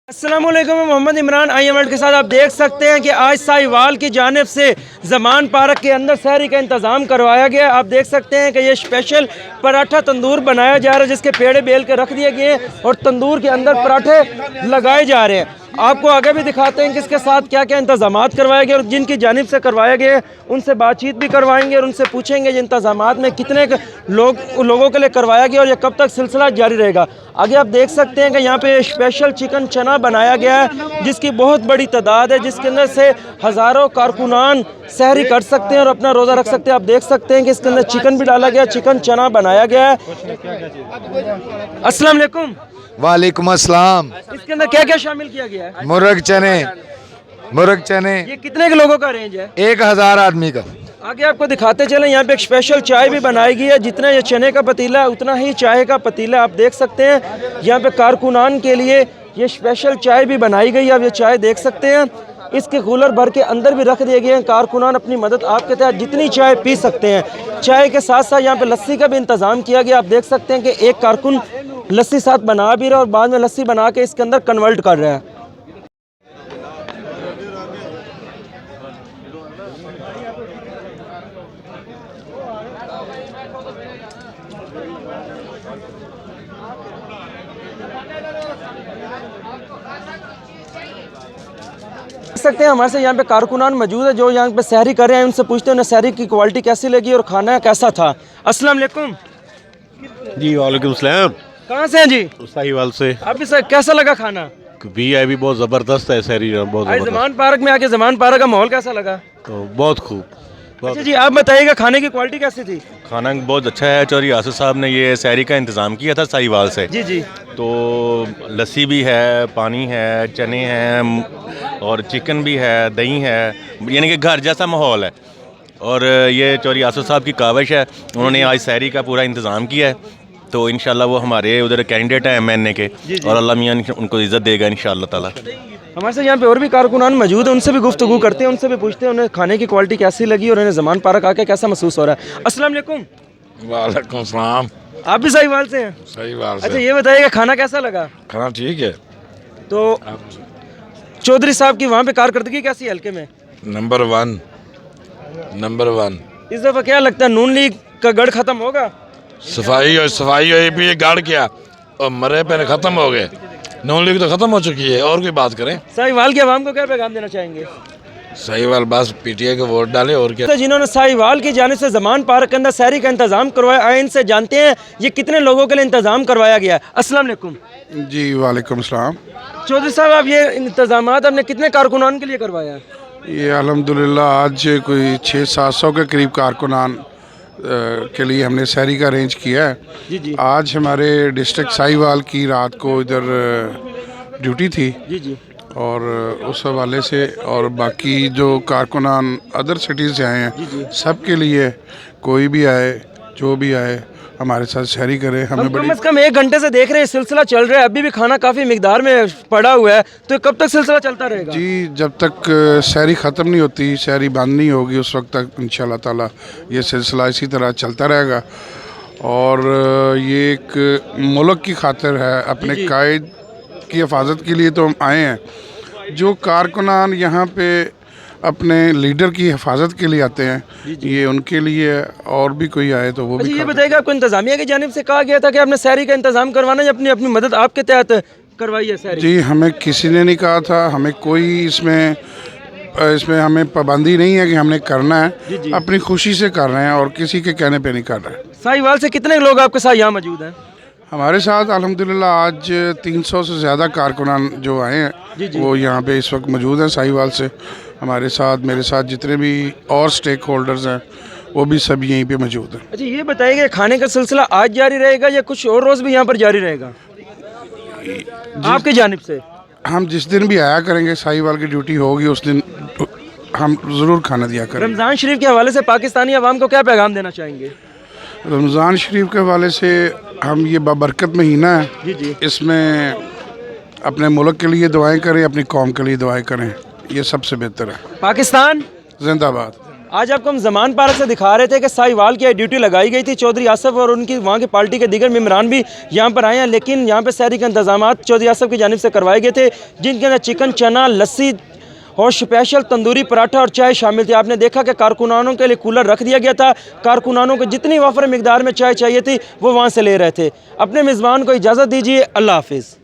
अस्सलामुअलैकुम, Mohammad Imran I am के साथ आप देख सकते हैं कि आज साहिवाल की जानिब से ज़मान पार्क के अंदर सहरी का इंतज़ाम करवाया गया। आप देख सकते हैं कि ये स्पेशल पराठा तंदूर बनाया जा रहा है, जिसके पेड़े बेल के रख दिए गए हैं और तंदूर के अंदर पराठे लगाए जा रहे हैं। आपको आगे भी दिखाते हैं कि इसके साथ क्या क्या इंतज़ामात करवाए गए और जिनकी जानिब से करवाए गए उनसे बातचीत भी करवाएंगे और उनसे पूछेंगे ये इंतज़ामात में कितने लोगों के लिए करवाया गया और ये कब तक सिलसिला जारी रहेगा। आगे आप देख सकते हैं कि यहाँ पे स्पेशल चिकन चना बनाया गया है, जिसकी बहुत बड़ी तादाद है, जिसके अंदर से हज़ारों कारकुनान सहरी कर सकते हैं और अपना रोज़ा रख सकते हैं। आप देख सकते हैं कि इसके अंदर चिकन भी डाला गया, चिकन चना बनाया गया है। अस्सलाम वालेकुम। वालेकुम अस्सलाम। इसके अंदर क्या क्या शामिल किया गया है? मुर्ग चने। ये कितने के लोगों का रेंज है? 1000 आदमी का। आगे आपको दिखाते चलें, यहाँ पे एक स्पेशल चाय भी बनाई गई है। जितना ये चने का पतीला है उतना ही चाय का पतीला आप देख सकते हैं। यहाँ पे कारकुनान के लिए ये स्पेशल चाय भी बनाई गई है। आप ये चाय देख सकते हैं, इसके कूलर भर के अंदर भी रख दिए गए हैं। कारकुनान अपनी मदद आपके तहत जितनी चाय पी सकते हैं। चाय के साथ साथ यहाँ पे लस्सी का भी इंतज़ाम किया गया। आप देख सकते हैं कि एक कारकुन लस्सी साथ बना भी रहा है और बाद में लस्सी बना के इसके अंदर कन्वर्ट कर रहा है। देख सकते हैं हमारे से यहाँ पे कारकुनान मौजूद है जो यहाँ पे सहरी कर रहे हैं। उनसे पूछते हैं उन्हें सहरी की क्वालिटी कैसी लगी और खाना कैसा था। अस्सलाम वालेकुम। जी वालेकुम सलाम। कहाँ से हैं जी? साहिवाल से। आप सर कैसा लगा खाना? भी बहुत ज़बरदस्त है, सहरी बहुत आज ज़मान पार्क में आके ज़मान पार्क का माहौल कैसा लगा? तो बहुत खूब। अच्छा जी, आप बताइएगा खाने की क्वालिटी कैसी थी? खाना बहुत अच्छा है। चौधरी आसिफ साहब ने ये सहरी का इंतज़ाम किया था साहिवाल से। जी जी। तो लस्सी भी है, पानी है, चने हैं और चिकन भी है, दही है, यानी कि घर जैसा माहौल है। और ये चौधरी आसिफ साहब की काविश है, उन्होंने आज सहरी का पूरा इंतज़ाम किया है। तो इंशाल्लाह वो हमारे उधर कैंडिडेट हैं MNA के, और अल्लाह मियाँ उनको इज़्ज़त देगा इंशाल्लाह ताला। हमारे साथ यहाँ पे और भी कारकुनान मौजूद हैं, उनसे भी गुफ्तगू करते हैं, उनसे भी पूछते हैं उन्हें खाने की क्वालिटी कैसी लगी और उन्हें ज़मान पार्क आके कैसा महसूस हो रहा है। अस्सलाम वालेकुम। वालेकुम सलाम। आप भी साहिवाल से हैं? साहिवाल से। अच्छा ये बताइएगा खाना कैसा लगा? खाना ठीक है। तो चौधरी साहब की वहाँ पे कारकर्दगी कैसी है हल्के में? Number one. इस दफ़ा क्या लगता है नून लीग का गढ़ खत्म होगा? सफाई हुई भी, ये गाड़ किया और मरे पे खत्म हो गए। नून लीग तो खत्म हो चुकी है, और कोई बात करें। साहिवाल के अवाम को क्या पैगाम देना चाहेंगे? साहिवाल बस PTI को वोट डाले, और क्या। तो जिन्होंने साहिवाल की जानिब से ज़मान पार्क के अंदर सहरी का इंतज़ाम करवाया, आए इनसे जानते हैं ये कितने लोगों के लिए इंतज़ाम करवाया गया। अस्सलाम वालेकुम। जी वालेकुम सलाम। चौधरी साहब, आप ये इंतज़ामात आपने कितने कारकुनान के लिए करवाया है? ये अल्हम्दुलिल्लाह आज कोई 600-700 के करीब कारकुनान के लिए हमने सहरी का अरेंज किया है। जी जी। आज हमारे डिस्ट्रिक्ट साहिवाल की रात को इधर ड्यूटी थी। जी जी। और उस हवाले से और बाकी जो कारकुनान अदर सिटीज़ से आए हैं, सब के लिए कोई भी आए, जो भी आए, हमारे साथ सहरी करे। हमें कम से कम 1 घंटे से देख रहे हैं सिलसिला चल रहा है, अभी भी खाना काफ़ी मिकदार में पड़ा हुआ है, तो कब तक सिलसिला चलता रहेगा? जी, जब तक सहरी ख़त्म नहीं होती, सहरी बंद नहीं होगी, उस वक्त तक इंशाल्लाह ताला ये सिलसिला इसी तरह चलता रहेगा। और ये एक मुल्क की खातिर है, अपने कायद की हिफाजत के लिए तो हम आए हैं। जो कारकुनान यहाँ पे अपने लीडर की हिफाजत के लिए आते हैं, ये उनके लिए, और भी कोई आए तो वो भी। ये बताइएगा, आपको इंतज़ामिया की जानिब से कहा गया था कि आपने सहरी का इंतज़ाम करवाना है, अपनी अपनी मदद आपके तहत करवाई है सहरी? जी, हमें किसी ने नहीं कहा था, हमें कोई इसमें हमें पाबंदी नहीं है कि हमने करना है। अपनी खुशी से कर रहे हैं और किसी के कहने पे नहीं कर रहे हैं। साहिवाल से कितने लोग आपके साथ यहाँ मौजूद हैं? हमारे साथ अल्हम्दुलिल्लाह आज 300 से ज़्यादा कारकुनान जो आए हैं वो यहाँ पे इस वक्त मौजूद हैं साहिवाल से। हमारे साथ, मेरे साथ जितने भी और स्टेक होल्डर्स हैं वो भी सब यहीं पे मौजूद हैं। अच्छा ये बताइए, खाने का सिलसिला आज जारी रहेगा या कुछ और रोज़ भी यहाँ पर जारी रहेगा आपकी जानिब से? हम जिस दिन भी आया करेंगे, साहिवाल की ड्यूटी होगी उस दिन हम ज़रूर खाना दिया करेंगे। रमज़ान शरीफ के हवाले से पाकिस्तानी अवाम को क्या पैगाम देना चाहेंगे? रमज़ान शरीफ के हवाले से हम ये बाबरकत महीना है, जी। इसमें अपने मुल्क के लिए दुआएं करें, अपनी कौम के लिए दुआएं करें, ये सबसे बेहतर है। पाकिस्तान जिंदाबाद। आज आपको हम ज़मान पार्क से दिखा रहे थे कि साहिवाल की ड्यूटी लगाई गई थी। चौधरी आसफ और उनकी वहाँ की पार्टी के दीगर मेम्बरान भी यहाँ पर आए हैं, लेकिन यहाँ पर सहरी के इंतजाम चौधरी आसफ की जानिब से करवाए गए थे, जिनके अंदर चिकन, चना, लस्सी और स्पेशल तंदूरी पराठा और चाय शामिल थी। आपने देखा कि कारकुनानों के लिए कूलर रख दिया गया था। कारकुनानों को जितनी वफर मिकदार में चाय चाहिए थी वो वहाँ से ले रहे थे। अपने मेज़बान को इजाज़त दीजिए। अल्लाह हाफिज़।